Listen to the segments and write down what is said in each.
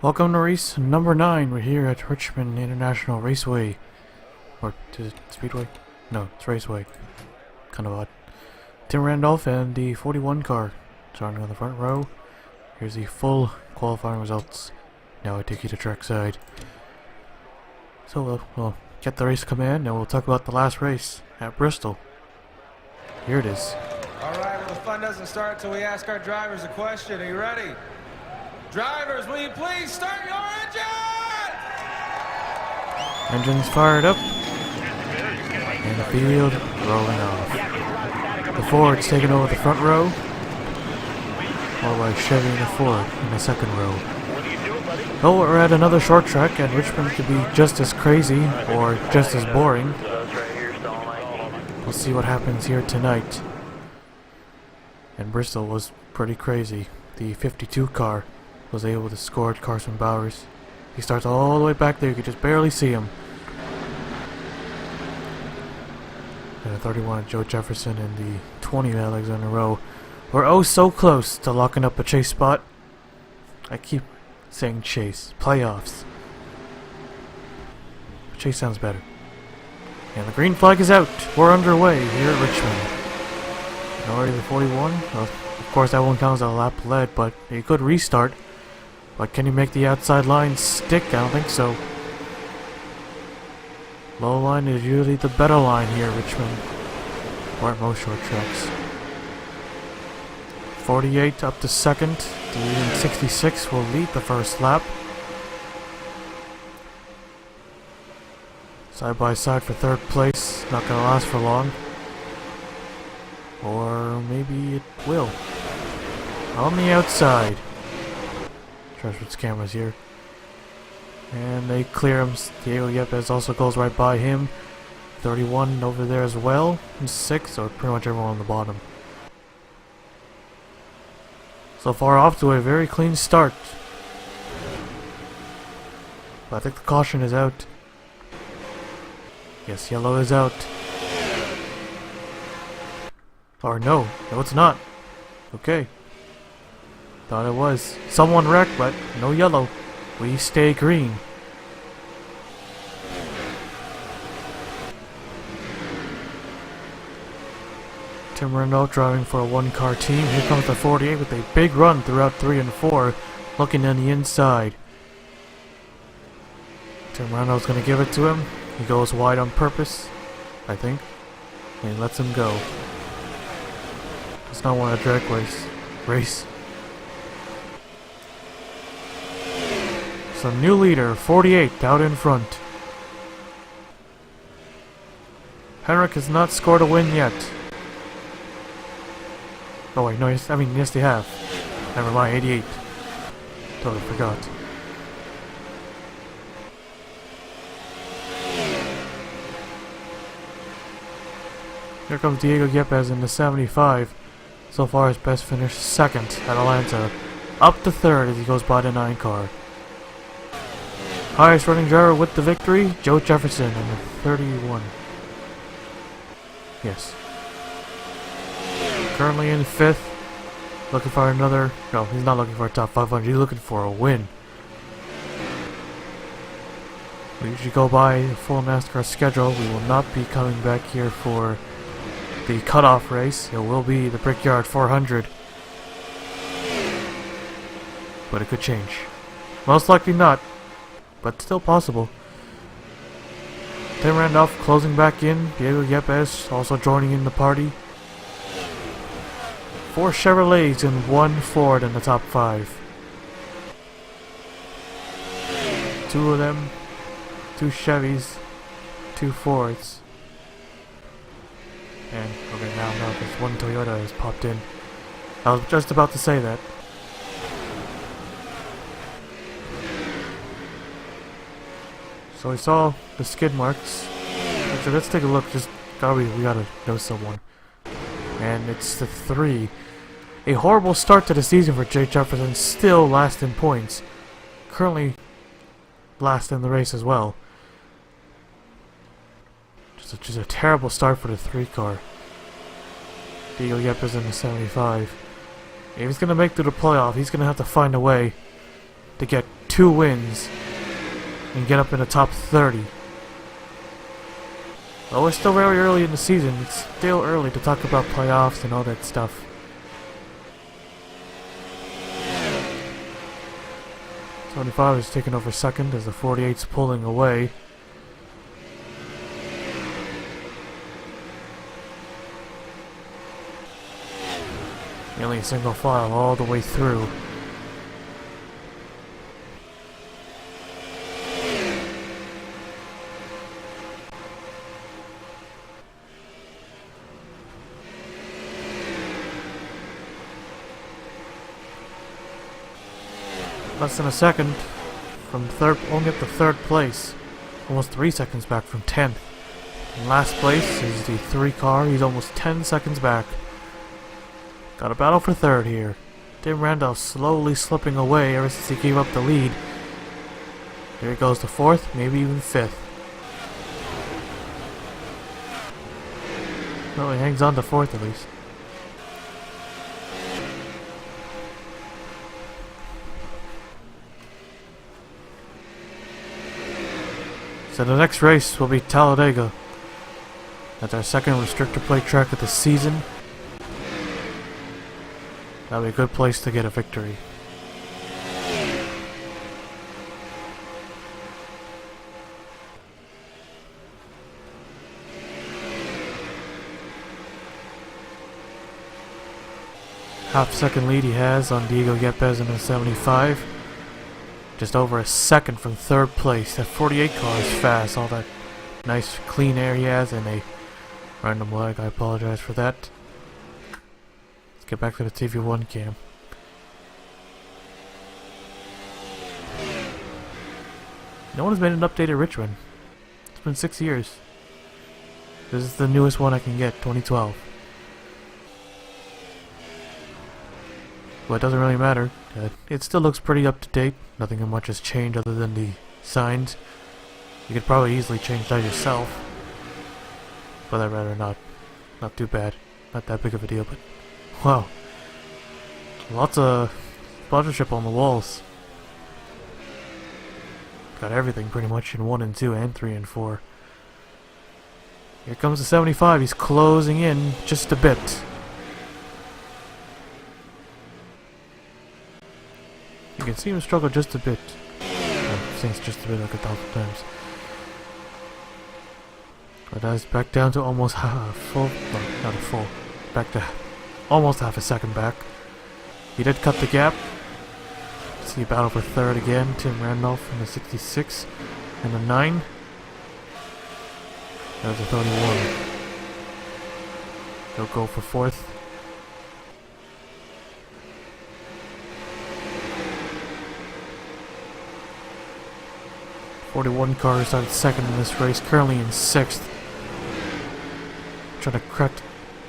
Welcome to race number 9. We're here at Richmond International Raceway. Or is it Speedway? No, it's Raceway. Kind of odd. Tim Randolph and the 41 car starting on the front row. Here's the full qualifying results. Now I take you to trackside. So we'll get the race command and we'll talk about the last race at Bristol. Here it is. Alright, well the fun doesn't start until we ask our drivers a question. Are you ready? Drivers, will you please start your engine? Engines fired up. And the field rolling off. The Ford's taking over the front row. Followed by Chevy and the Ford in the second row. Oh, we're at another short track, and Richmond could be just as crazy or just as boring. We'll see what happens here tonight. And Bristol was pretty crazy. The 52 car was able to score at Carson Bowers. He starts all the way back there, you could just barely see him. And the 31 Joe Jefferson and the 20 Alexander Rowe were oh so close to locking up a chase spot. I keep saying chase. Playoffs. Chase sounds better. And the green flag is out. We're underway here at Richmond. And already the 41. Well, of course that won't count as a lap led, but he could restart. But can he make the outside line stick? I don't think so. Low line is usually the better line here at Richmond. Or at most short tracks. 48 up to second. The 66 will lead the first lap. Side by side for third place. Not gonna last for long. Or maybe it will. On the outside. Trashford's cameras here. And they clear him. Diego Yepes also goes right by him. 31 over there as well. And 6, so pretty much everyone on the bottom. So far off to a very clean start. But I think the caution is out. Yes, yellow is out. Or no, it's not. Okay. Thought it was. Someone wrecked, but no yellow. We stay green. Tim Randolph driving for a one-car team. Here comes the 48 with a big run throughout 3 and 4, looking on the inside. Tim Randolph's going to give it to him. He goes wide on purpose, I think, and he lets him go. Does not want a drag race. So new leader, 48, out in front. Henrik has not scored a win yet. Oh wait, no, yes they have. Never mind, 88. Totally forgot. Here comes Diego Yepes in the 75. So far his best finish second at Atlanta. Up to third as he goes by the 9 car. Highest running driver with the victory, Joe Jefferson in the 31. Yes. Currently in 5th. Looking for another... No, he's not looking for a top 500. He's looking for a win. We usually go by the full NASCAR schedule. We will not be coming back here for the cutoff race. It will be the Brickyard 400. But it could change. Most likely not. But still possible. Tim Randolph closing back in. Diego Yepes also joining in the party. 4 Chevrolets and 1 Ford in the top 5. 2 of them. 2 Chevys. 2 Fords. And, okay, now there's 1 Toyota has popped in. I was just about to say that. So we saw the skid marks. So let's take a look. We gotta know someone. And it's the 3. A horrible start to the season for Jay Jefferson. Still last in points. Currently last in the race as well. Just a terrible start for the 3 car. Diego Yepes in the 75. If he's gonna make it to the playoff, he's gonna have to find a way to get 2 wins and get up in the top 30. Though it's still very early in the season, it's still early to talk about playoffs and all that stuff. '25 is taking over second as the 48's pulling away. Nearly a single file all the way through. Less than a second from third, only up to third place. Almost 3 seconds back from 10th. In last place is the 3 car. He's almost 10 seconds back. Got a battle for third here. Tim Randolph slowly slipping away ever since he gave up the lead. There he goes to 4th, maybe even 5th. No, he hangs on to 4th at least. So the next race will be Talladega. That's our second restrictor plate track of the season. That'll be a good place to get a victory. Half-second lead he has on Diego Yepes in the 75. Just over a second from third place. That 48 car is fast. All that nice clean air he has and a random lag. I apologize for that. Let's get back to the TV1 cam. No one has made an update at Richmond. It's been 6 years. This is the newest one I can get, 2012. But it doesn't really matter. It still looks pretty up to date. Nothing much has changed other than the signs. You could probably easily change that yourself. But I'd rather not. Not too bad. Not that big of a deal, but wow. Lots of sponsorship on the walls. Got everything pretty much in 1 and 2 and 3 and 4. Here comes the 75. He's closing in just a bit. You can see him struggle just a bit. I've seen just a bit like 1,000 times. But that's back down to almost half full. No, not a full. Back to almost half a second back. He did cut the gap. See a battle for third again. Tim Randolph in the 66 and the 9. There's a 31. They'll go for fourth. '41 car is on second in this race, currently in 6th. Trying to crack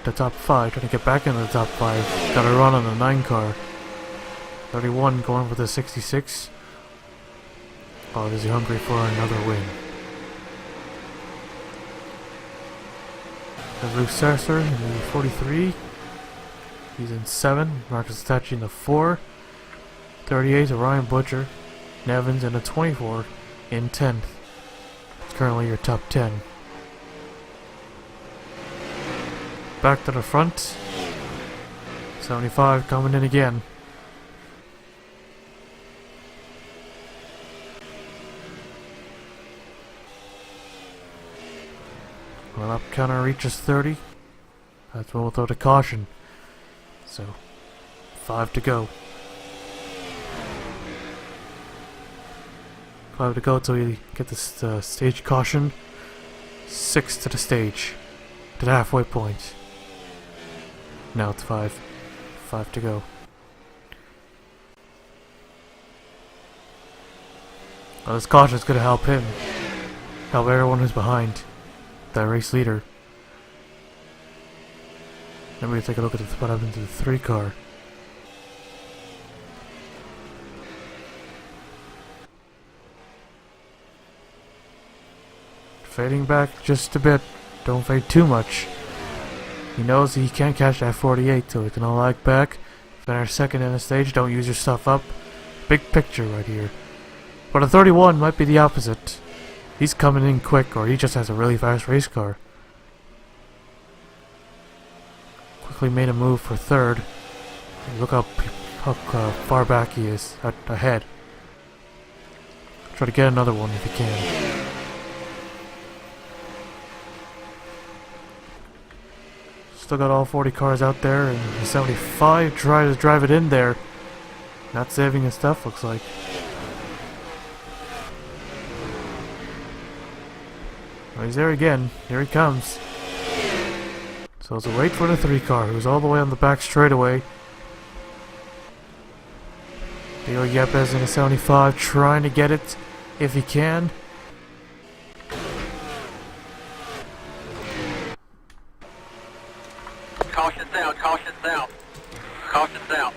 the top 5, trying to get back into the top 5. Got a run on the 9 car. 31 going for the 66. Oh, is he hungry for another win? There's Luke Sasser in the 43. He's in 7. Marcus Tachi in the 4. 38 to Ryan Butcher. Nevins in the 24. In 10th. It's currently your top 10. Back to the front. 75 coming in again. Well, up counter reaches 30. That's when we'll throw the caution. So, 5 to go. 5 to go till we get this stage caution. 6 to the stage. To the halfway point. Now it's 5. 5 to go. Well, this caution is going to help him. Help everyone who's behind. That race leader. Then we take a look at what happened to the 3 car. Fading back just a bit. Don't fade too much. He knows he can't catch that 48, so he's gonna lag back. Finish second in the stage. Don't use your stuff up. Big picture right here. But a 31 might be the opposite. He's coming in quick, or he just has a really fast race car. Quickly made a move for third. Look how far back he is ahead. Try to get another one if you can. Still got all 40 cars out there, and the 75 tries to drive it in there. Not saving his stuff, looks like. Well, he's there again. Here he comes. So it's a wait for the 3 car, who's all the way on the back straightaway. Leo Yepes in a 75, trying to get it if he can. Caution south, caution south. Caution south.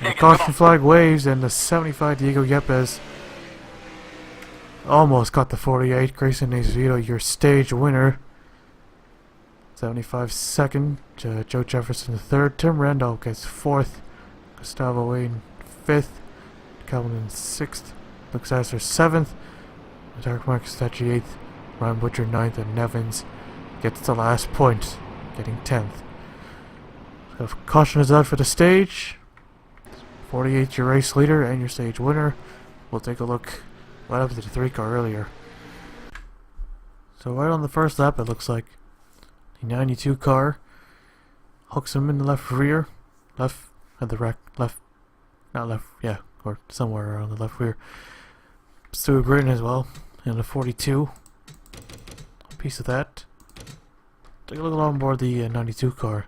The caution flag waves, and the 75 Diego Yepes almost got the 48. Grayson Acevedo, your stage winner. 75 second. Joe Jefferson third. Tim Randolph gets fourth. Gustavo Wayne fifth. Calvin in sixth. Luke Sasser seventh. Derek Marcus Stachy eighth. Ryan Butcher ninth, and Nevins gets the last point, getting 10th. So if caution is out for the stage. 48 your race leader and your stage winner. We'll take a look right up to the 3 car earlier. So right on the first lap, it looks like the 92 car hooks him in the left rear, left at the rack, left, not left, yeah, or somewhere around the left rear. Stu Gritton as well, and the 42. A piece of that. Take a look on board the 92 car.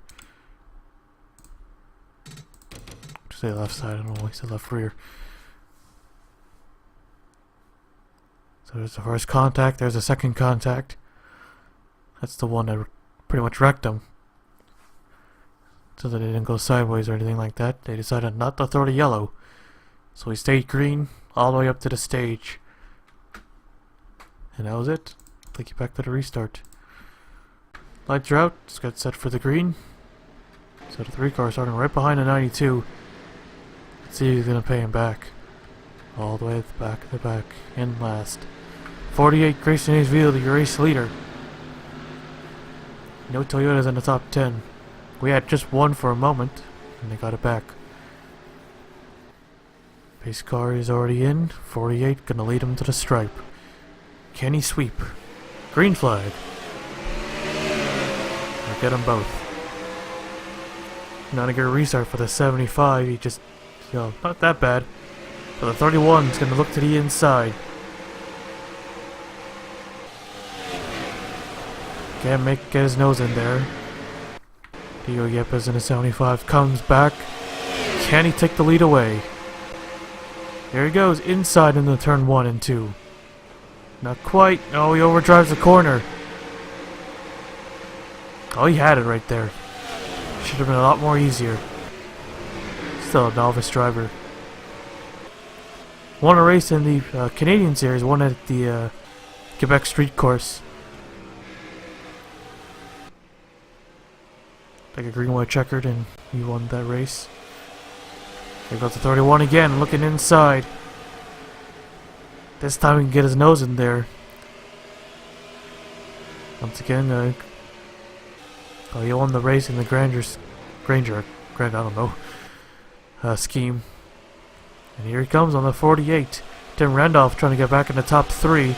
Say left side, I don't know, he said left rear. So there's the first contact, there's the second contact. That's the one that pretty much wrecked him. So that it didn't go sideways or anything like that. They decided not to throw the yellow. So he stayed green all the way up to the stage. And that was it. Take you back to the restart. Lights are out, just got set for the green. So the 3 car starting right behind the 92. Let's see who's gonna pay him back. All the way at the back, in last. 48 Grayson Acevedo, your race leader. No Toyotas in the top 10. We had just one for a moment, and they got it back. Pace car is already in. 48 gonna lead him to the stripe. Can he sweep? Green flag. I'll get them both. Not a good restart for the 75. He just, not that bad. But the 31 is gonna look to the inside. Can't get his nose in there. Dio Yepes in a 75 comes back. Can he take the lead away? There he goes, inside in the turn 1 and 2. Not quite. Oh, he overdrives the corner. Oh, he had it right there. Should have been a lot more easier. Still a novice driver. Won a race in the Canadian Series, won at the Quebec Street Course. Like a green, white, checkered, and he won that race. Here goes the 31 again, looking inside. This time he can get his nose in there. Once again, he won the race in the Granger, I don't know, scheme. And here he comes on the 48. Tim Randolph trying to get back in the top 3.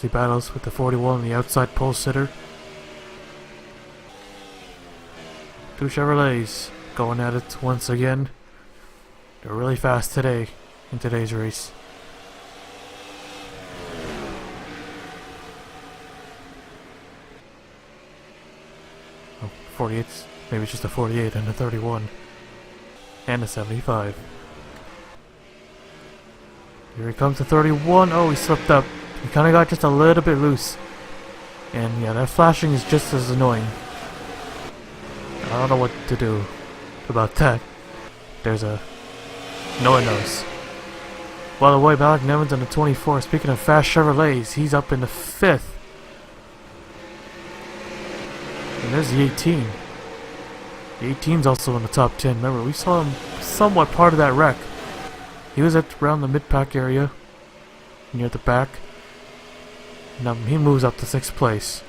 He battles with the 41 on the outside pole sitter. 2 Chevrolets going at it once again. They're really fast today in today's race. Oh, 48, maybe it's just a 48 and a 31 and a 75. Here he comes to 31. Oh, he slipped up. He kind of got just a little bit loose. And yeah, that flashing is just as annoying. I don't know what to do about that. There's a... no one knows. By the way, Malik Nevins on the 24. Speaking of fast Chevrolets, he's up in the 5th. And there's the 18. The 18's also in the top 10. Remember, we saw him somewhat part of that wreck. He was at around the mid-pack area, near the back. Now he moves up to 6th place.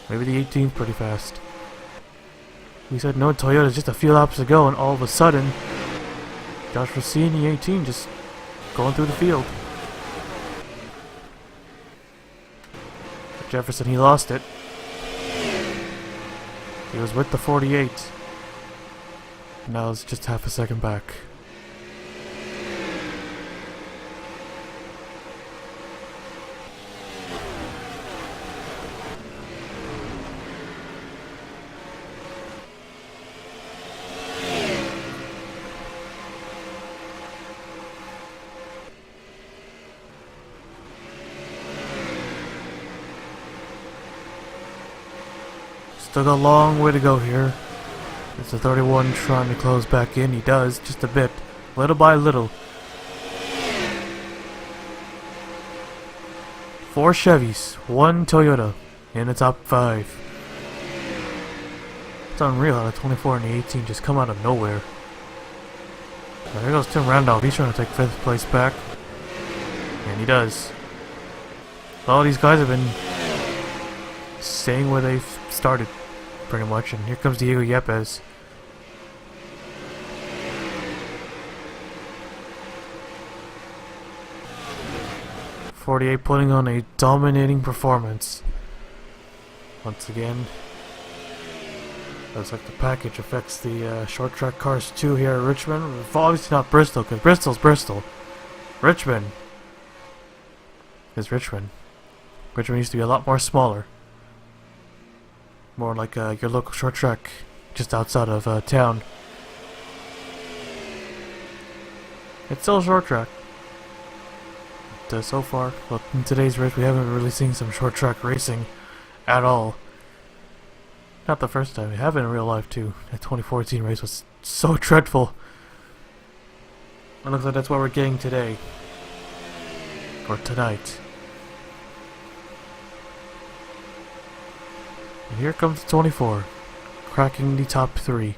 Maybe the 18's pretty fast. We said no Toyota just a few laps ago, and all of a sudden, Josh was seeing the 18 just going through the field. But Jefferson, he lost it. He was with the 48. Now it's just half a second back. Still got a long way to go here. It's the 31 trying to close back in. He does, just a bit. Little by little. 4 Chevys, 1 Toyota in the top 5. It's unreal how the 24 and the 18 just come out of nowhere. Now there goes Tim Randolph. He's trying to take 5th place back. And he does. All these guys have been staying where they've started, pretty much. And here comes Diego Yepes. .48 putting on a dominating performance. Once again. Looks like the package affects the short track cars too here at Richmond. Obviously not Bristol, because Bristol's Bristol. Richmond is Richmond. Richmond used to be a lot more smaller. More like your local short track just outside of town. It's still a short track. But, so far, well, in today's race we haven't really seen some short track racing at all. Not the first time, we have in real life too. That 2014 race was so dreadful. It looks like that's what we're getting today. Or tonight. And here comes the 24, cracking the top 3.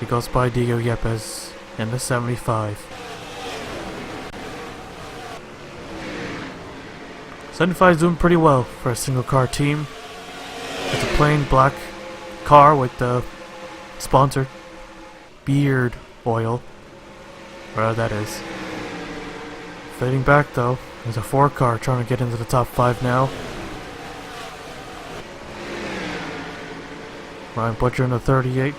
He goes by Diego Yepes in the 75. 75 is doing pretty well for a single car team. It's a plain black car with the sponsored beard oil, whatever that is. Fading back though, there's a 4 car trying to get into the top 5 now. Ryan Butcher in the 38.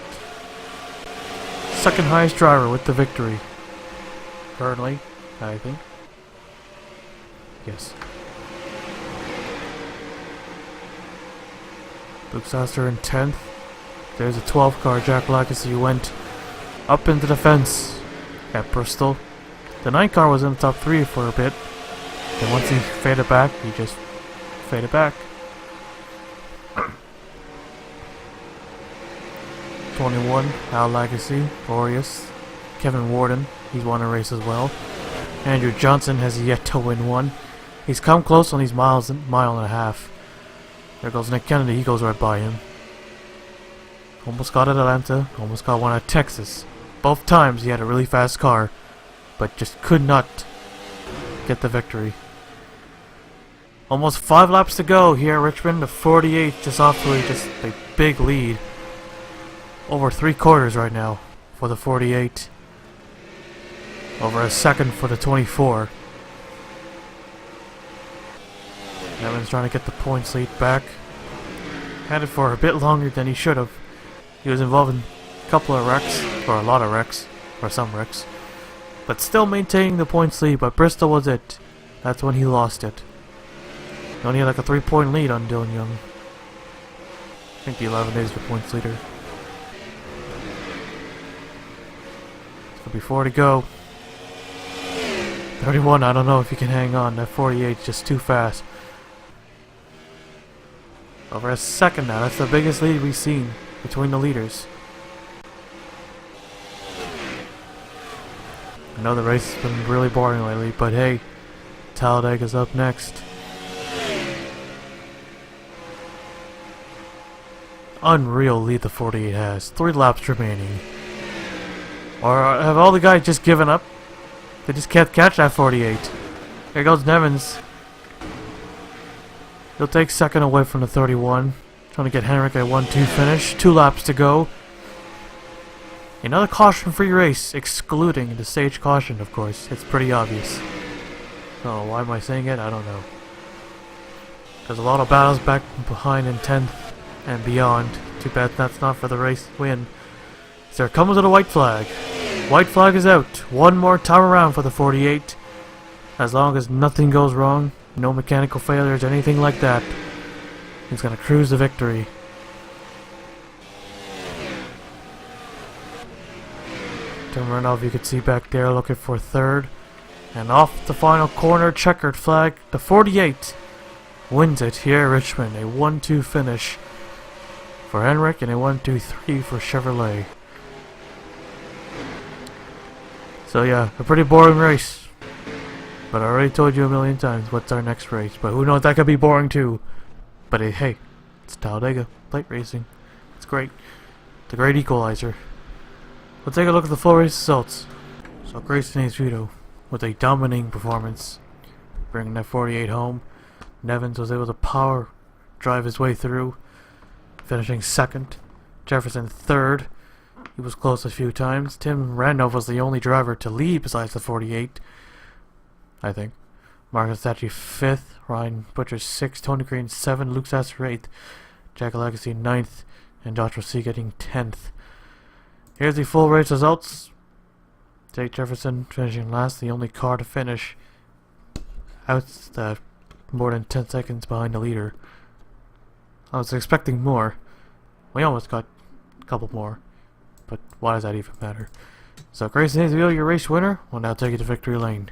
Second highest driver with the victory. Currently, I think. Yes. Luke Sasser in 10th. There's a 12 car. Jack Lackacy went up into the fence at Bristol. The 9 car was in the top 3 for a bit. Then once he faded back, he just faded back. 21, Al Lagacy, Glorious, Kevin Warden, he's won a race as well. Andrew Johnson has yet to win one. He's come close on these mile and a half. There goes Nick Kennedy, he goes right by him. Almost got at Atlanta, almost got one at Texas. Both times he had a really fast car, but just could not get the victory. Almost 5 laps to go here at Richmond. The 48 just off to a big lead. Over 3/4 right now for the 48. Over a second for the 24. Evans trying to get the points lead back. Had it for a bit longer than he should have. He was involved in a couple of wrecks, or a lot of wrecks, or some wrecks. But still maintaining the points lead, but Bristol was it. That's when he lost it. He only had like a 3-point lead on Dylan Young. I think the 11 is the points leader. So before to go. 31, I don't know if he can hang on. That 48 is just too fast. Over a second now. That's the biggest lead we've seen between the leaders. I know the race has been really boring lately, but hey, Talladega's up next. unreal lead the 48 has. 3 laps remaining. Or have all the guys just given up? They just can't catch that 48. Here goes Nevins. He'll take second away from the 31. Trying to get Henrik a 1-2 finish. 2 laps to go. Another caution-free race, excluding the stage caution, of course. It's pretty obvious. So why am I saying it? I don't know. There's a lot of battles back behind in 10th and beyond. Too bad that's not for the race win. So there comes with a white flag. White flag is out. One more time around for the 48. As long as nothing goes wrong, no mechanical failures, anything like that, he's gonna cruise the victory. Tim Renoff, you can see back there looking for third. And off the final corner, checkered flag, the 48 wins it here at Richmond. A 1-2 finish for Henrik and a 1-2-3 for Chevrolet. So yeah, a pretty boring race. But I already told you a million times what's our next race. But who knows, that could be boring too. But hey, it's Talladega plate racing. It's great. It's a great equalizer. Let's take a look at the full race results. So Grayson Vito with a dominating performance, bringing that 48 home. Nevins was able to power drive his way through, finishing second. Jefferson third. He was close a few times. Tim Randolph was the only driver to lead besides the 48, I think. Marcus Thatchy 5th. Ryan Butcher 6th. Tony Green 7th. Luke Sasser 8th. Jack Legacy 9th. And Joshua C getting 10th. Here's the full race results. Jake Jefferson finishing last, the only car to finish out more than 10 seconds behind the leader. I was expecting more. We almost got a couple more. But why does that even matter? So Grayson Hayes, your race winner, will now take you to victory lane.